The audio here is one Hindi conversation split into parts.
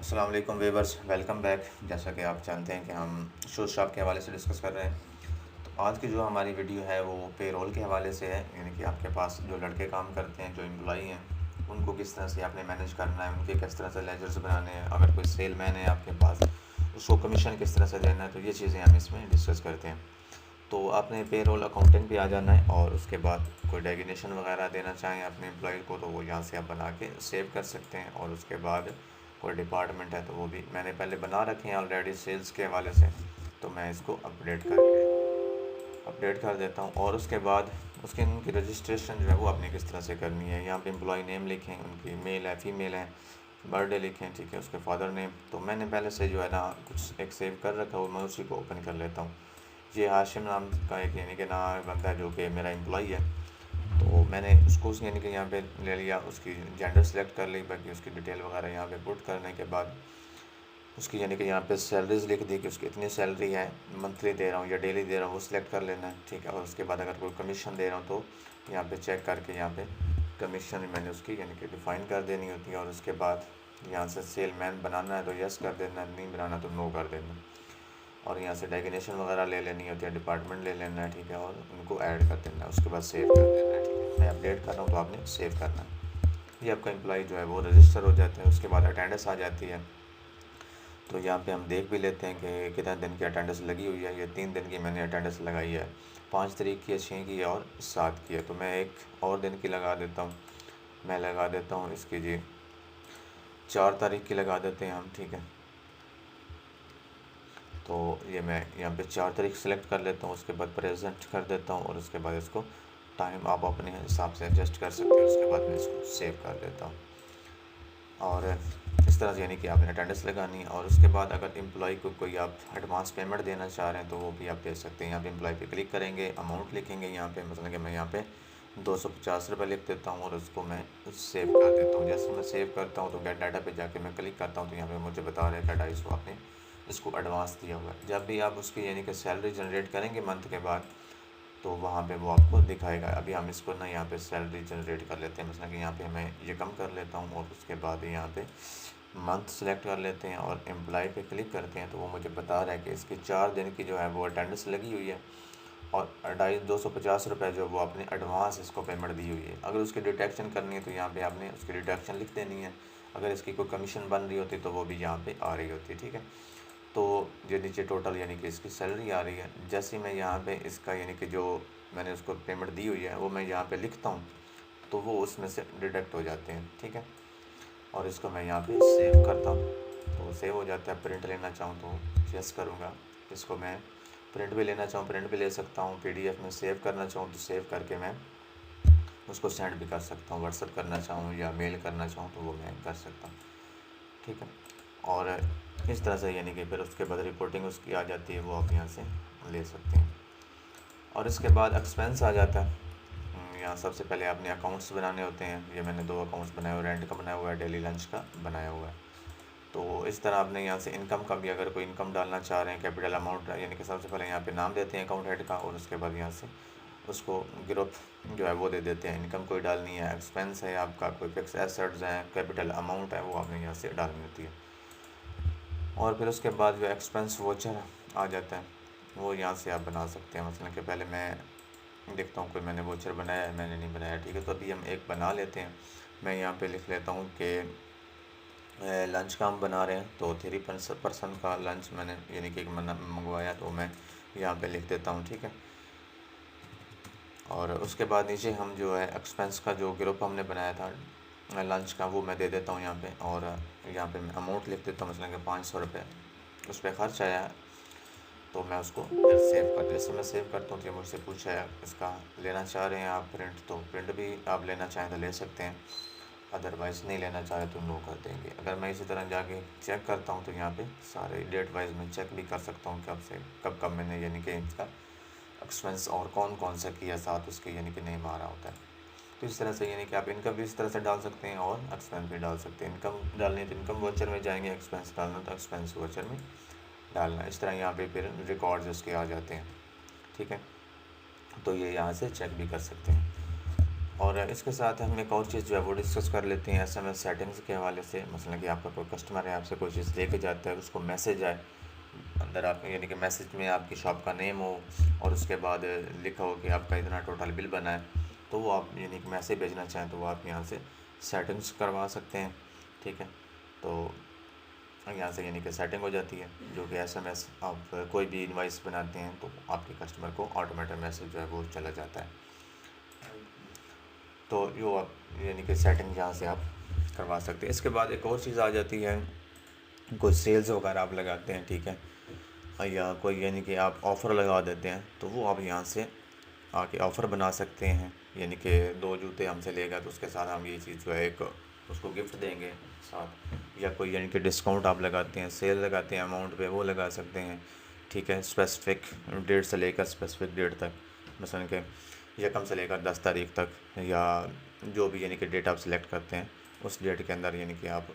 अस्सलाम वालेकुम वीवर्स, वेलकम बैक। जैसा कि आप जानते हैं कि हम शूज़ शॉप के हवाले से डिस्कस कर रहे हैं। तो आज की जो हमारी वीडियो है वो पेरोल के हवाले से है, यानी कि आपके पास जो लड़के काम करते हैं, जो एम्प्लॉई हैं, उनको किस तरह से आपने मैनेज करना है, उनके किस तरह से लेजर्स बनाने हैं। अगर कोई सेलमैन है आपके पास, उसको कमीशन किस तरह से देना है, तो ये चीज़ें हम इसमें डिस्कस करते हैं। तो आपने पेरोल अकाउंटिंग पे आ जाना है और उसके बाद कोई डेजिग्नेशन वगैरह देना चाहें अपने एम्प्लॉय को तो वो यहाँ से आप बना के सेव कर सकते हैं। और उसके बाद कोई डिपार्टमेंट है तो वो भी मैंने पहले बना रखे हैं ऑलरेडी सेल्स के हवाले से, तो मैं इसको अपडेट कर देता हूँ। और उसके बाद उसकी उनकी रजिस्ट्रेशन जो है वो आपने किस तरह से करनी है। यहाँ पे एम्प्लॉय नेम लिखें, उनकी मेल है फीमेल है, बर्थडे लिखें, ठीक है, उसके फादर नेम। तो मैंने पहले से जो है ना कुछ एक सेव कर रखा है, मैं उसी को ओपन कर लेता हूँ। ये हाशिम नाम का एक यानी कि नाम बंदा है जो कि मेरा एम्प्लॉई है, तो मैंने उसको यानी कि यहाँ पे ले लिया, उसकी जेंडर सेलेक्ट कर ली, बाकी उसकी डिटेल वगैरह यहाँ पे पुट करने के बाद उसकी यानी कि यहाँ पे सैलरीज लिख दी कि उसकी इतनी सैलरी है, मंथली दे रहा हूँ या डेली दे रहा हूँ, वो सिलेक्ट कर लेना है, ठीक है। और उसके बाद अगर कोई कमीशन दे रहा हूँ तो यहाँ पे चेक करके यहाँ पे कमीशन मैंने उसकी यानी कि डिफ़ाइन कर देनी होती है। और उसके बाद यहाँ से सेलमैन बनाना है तो यस कर देना है, नहीं बनाना तो नो कर देना। और यहाँ से डेजिग्नेशन वगैरह ले लेनी होती है, डिपार्टमेंट ले लेना है, ठीक है, और उनको ऐड कर देना है। उसके बाद सेव कर देना है, ठीक है। मैं अपडेट कर रहा हूँ तो आपने सेव करना है। ये आपका एम्प्लॉय जो है वो रजिस्टर हो जाता है। उसके बाद अटेंडेंस आ जाती है, तो यहाँ पे हम देख भी लेते हैं कि कितने दिन की अटेंडेंस लगी हुई है। ये 3 दिन की मैंने अटेंडेंस लगाई है, 5 तारीख की है, 6 की है और 7 की है। तो मैं एक और दिन की लगा देता हूँ, मैं लगा देता हूँ इसकी जी 4 तारीख की लगा देते हैं हम, ठीक है। तो ये मैं यहाँ पे 4 तारीख सेलेक्ट कर लेता हूँ, उसके बाद प्रेजेंट कर देता हूँ और उसके बाद इसको टाइम आप अपने हिसाब से एडजस्ट कर सकते हैं। उसके बाद मैं इसको सेव कर देता हूँ। और इस तरह से यानी कि आपने अटेंडेंस लगानी है। और उसके बाद अगर एम्प्लॉय को कोई आप एडवांस पेमेंट देना चाह रहे हैं तो वो भी आप दे सकते हैं। यहाँ पे एम्प्लॉय पे क्लिक करेंगे, अमाउंट लिखेंगे, यहाँ पे मतलब कि मैं यहाँ पे 250 रुपये लिख देता हूँ और उसको मैं सेव कर देता हूँ। जैसे मैं सेव करता हूँ तो गेट डाटा पे जाके मैं क्लिक करता हूँ तो यहाँ पे मुझे बता रहा है कि 250 आपने इसको एडवांस दिया हुआ है। जब भी आप उसकी यानी कि सैलरी जनरेट करेंगे मंथ के बाद तो वहाँ पे वो आपको दिखाएगा। अभी हम इसको ना यहाँ पे सैलरी जनरेट कर लेते हैं, मतलब कि यहाँ पे मैं ये कम कर लेता हूँ और उसके बाद यहाँ पे मंथ सेलेक्ट कर लेते हैं और एम्प्लॉय पे क्लिक करते हैं तो वो मुझे बता रहा है कि इसकी 4 दिन की जो है वो अटेंडेंस लगी हुई है और 250 रुपये जो वो आपने एडवांस इसको पेमेंट दी हुई है। अगर उसकी डिडक्शन करनी है तो यहाँ पे आपने उसकी डिडक्शन लिख देनी है। अगर इसकी कोई कमीशन बन रही होती तो वो भी यहाँ पे आ रही होती, ठीक है। तो ये नीचे टोटल यानी कि इसकी सैलरी आ रही है। जैसे मैं यहाँ पे इसका यानी कि जो मैंने उसको पेमेंट दी हुई है वो मैं यहाँ पे लिखता हूँ तो वो उसमें से डिडक्ट हो जाते हैं, ठीक है। और इसको मैं यहाँ पे सेव करता हूँ तो सेव हो जाता है। प्रिंट लेना चाहूँ तो यस करूँगा। इसको मैं प्रिंट भी लेना चाहूँ प्रिंट भी ले सकता हूँ, PDF में सेव करना चाहूँ तो सेव करके मैं उसको सेंड भी कर सकता हूँ। व्हाट्सअप करना चाहूँ या मेल करना चाहूँ तो वो मैं कर सकता हूँ, ठीक है। और इस तरह से यानी कि फिर उसके बाद रिपोर्टिंग उसकी आ जाती है, वो आप यहाँ से ले सकते हैं। और इसके बाद एक्सपेंस आ जाता है। यहाँ सबसे पहले आपने अकाउंट्स बनाने होते हैं। ये मैंने 2 अकाउंट्स बनाए हुए, रेंट का बनाया हुआ है, डेली लंच का बनाया हुआ है। तो इस तरह आपने यहाँ से इनकम का भी, अगर कोई इनकम डालना चाह रहे हैं कैपिटल अमाउंट, यानी कि सबसे पहले यहाँ पे नाम देते हैं अकाउंट हेड का और उसके बाद यहाँ से उसको ग्रुप जो है वो दे देते हैं। इनकम कोई डालनी है, एक्सपेंस है आपका, कोई फिक्स एसेट्स हैं, कैपिटल अमाउंट है, वो आपने यहाँ से डालनी होती है। और फिर उसके बाद जो एक्सपेंस वोचर आ जाता है वो यहाँ से आप बना सकते हैं। मतलब कि पहले मैं देखता हूँ कोई मैंने वोचर बनाया है, मैंने नहीं बनाया, ठीक है। तो अभी हम एक बना लेते हैं। मैं यहाँ पे लिख लेता हूँ कि लंच का हम बना रहे हैं तो 3 पर्सन का लंच मैंने यानी कि मंगवाया, तो मैं यहाँ पे लिख देता हूँ, ठीक है। और उसके बाद नीचे हम जो है एक्सपेंस का जो ग्रुप हमने बनाया था लंच का वो मैं दे देता हूँ यहाँ पे। और यहाँ पे मैं अमाउंट लिख देता हूँ, मतलब कि 500 रुपये उस पर खर्च आया है, तो मैं उसको फिर सेव कर, जैसे मैं सेव करता हूँ तो ये मुझसे पूछा है इसका लेना चाह रहे हैं आप प्रिंट, तो प्रिंट भी आप लेना चाहें तो ले सकते हैं, अदरवाइज़ नहीं लेना चाहे तो नो कर देंगे। अगर मैं इसी तरह जाके चेक करता हूँ तो यहाँ पे सारे डेट वाइज मैं चेक भी कर सकता हूँ कब से कब कब मैंने यानी कि इसका एक्सपेंस और कौन कौन सा किया साथ उसके यानी कि नहीं मारा होता है। तो इस तरह से यानी कि आप इनकम भी इस तरह से डाल सकते हैं और एक्सपेंस भी डाल सकते हैं। इनकम डालनी है तो इनकम वोचर में जाएंगे, एक्सपेंस डालना तो एक्सपेंस वोचर में डालना। इस तरह यहाँ पे फिर रिकॉर्ड्स उसके आ जाते हैं, ठीक है। तो ये यहाँ से चेक भी कर सकते हैं। और इसके साथ हम एक और चीज़ जो है वो डिस्कस कर लेते हैं एसएमएस सेटिंग्स के हवाले से। मसलन कि आपका कोई कस्टमर है, आपसे कोई चीज़ लेके जाता है, उसको मैसेज आए अंदर, आप यानी कि मैसेज में आपकी शॉप का नेम हो और उसके बाद लिखा हो कि आपका इतना टोटल बिल बना है, तो वो आप यानी कि मैसेज भेजना चाहें तो वो आप यहाँ से सेटिंग्स करवा सकते हैं। ठीक है, तो यहाँ से यानी कि सेटिंग हो जाती है, जो कि एसएमएस आप कोई भी इनवाइस बनाते हैं तो आपके कस्टमर को ऑटोमेटिक मैसेज जो है वो चला जाता है। तो यो आप यानी कि सेटिंग यहाँ से आप करवा सकते हैं। इसके बाद एक और चीज़ आ जाती है, कोई सेल्स वगैरह आप लगाते हैं, ठीक है, या कोई यानी कि आप ऑफ़र लगा देते हैं, तो वो आप यहाँ से आके ऑफ़र बना सकते हैं। यानी कि 2 जूते हमसे लेगा तो उसके साथ हम ये चीज़ जो है एक उसको गिफ्ट देंगे साथ, या कोई यानी कि डिस्काउंट आप लगाते हैं, सेल लगाते हैं अमाउंट पे, वो लगा सकते हैं। ठीक है, स्पेसिफ़िक डेट से लेकर स्पेसिफ़िक डेट तक, मसलन कि यकम से लेकर 10 तारीख तक, या जो भी यानी कि डेट आप सिलेक्ट करते हैं उस डेट के अंदर यानी कि आप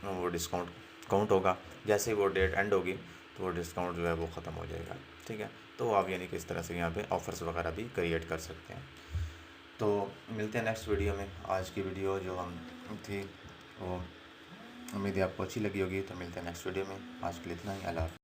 वो डिस्काउंट काउंट होगा। जैसे ही वो डेट एंड होगी तो वो डिस्काउंट जो है वो ख़त्म हो जाएगा। ठीक है, तो आप यानी कि इस तरह से यहाँ पे ऑफ़र्स वगैरह भी क्रिएट कर सकते हैं। तो मिलते हैं नेक्स्ट वीडियो में। आज की वीडियो जो हम थी वो उम्मीद है आपको अच्छी लगी होगी। तो मिलते हैं नेक्स्ट वीडियो में। आज के लिए इतना ही। अल्लाह हाफ़िज़।